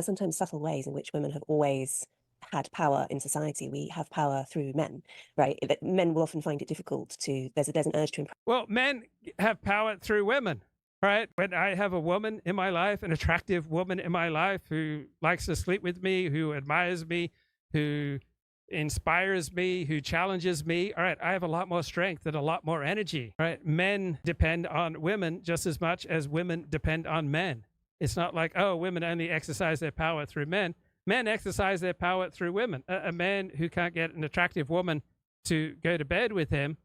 sometimes subtle ways in which women have always had power in society. We have power through men, right? That men will often find it difficult to. There's an urge to impress. Well, men have power through women, right? When I have a woman in my life, an attractive woman in my life who likes to sleep with me, who admires me, who inspires me, who challenges me, all right, I have a lot more strength and a lot more energy, right? Men depend on women just as much as women depend on men. It's not like, oh, women only exercise their power through men. Men exercise their power through women. A man who can't get an attractive woman to go to bed with him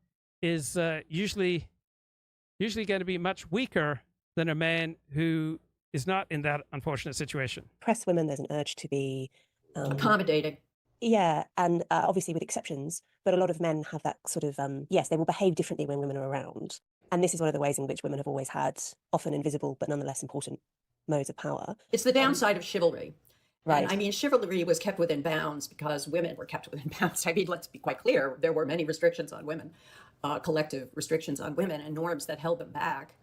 is usually going to be much weaker than a man who is not in that unfortunate situation. Women. There's an urge to be accommodating. Yeah, and obviously with exceptions, but a lot of men have that sort of yes, they will behave differently when women are around, and this is one of the ways in which women have always had often invisible but nonetheless important modes of power. It's the downside of chivalry. Right. And I mean, chivalry was kept within bounds because women were kept within bounds. I mean, let's be quite clear. There were many restrictions on women, collective restrictions on women and norms that held them back.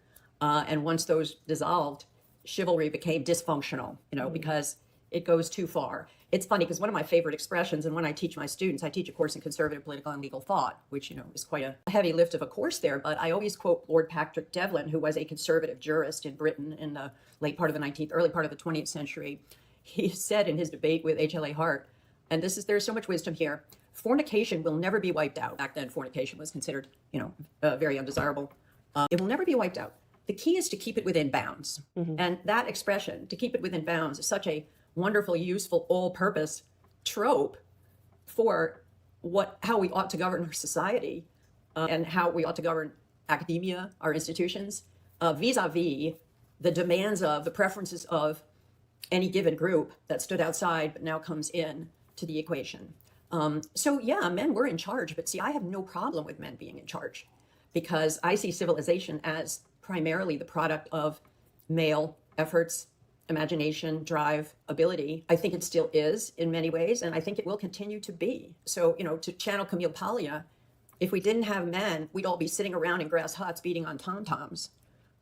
And once those dissolved, chivalry became dysfunctional, because it goes too far. It's funny because one of my favorite expressions, and when I teach my students, I teach a course in conservative political and legal thought, which, is quite a heavy lift of a course there. But I always quote Lord Patrick Devlin, who was a conservative jurist in Britain in the late part of the 19th, early part of the 20th century. He said in his debate with H.L.A. Hart, and there's so much wisdom here, fornication will never be wiped out. Back then, fornication was considered, very undesirable. It will never be wiped out. The key is to keep it within bounds. Mm-hmm. And that expression, to keep it within bounds, is such a wonderful, useful, all-purpose trope for how we ought to govern our society and how we ought to govern academia, our institutions, vis-a-vis the demands of, the preferences of any given group that stood outside but now comes in to the equation. So yeah, men were in charge, but see, I have no problem with men being in charge because I see civilization as primarily the product of male efforts, imagination, drive, ability. I think it still is in many ways, and I think it will continue to be. So, to channel Camille Paglia, if we didn't have men, we'd all be sitting around in grass huts beating on tom-toms.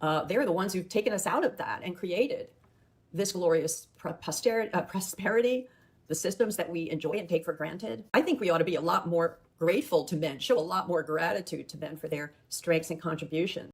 They're the ones who've taken us out of that and created this glorious prosperity, the systems that we enjoy and take for granted. I think we ought to be a lot more grateful to men, show a lot more gratitude to men for their strengths and contributions.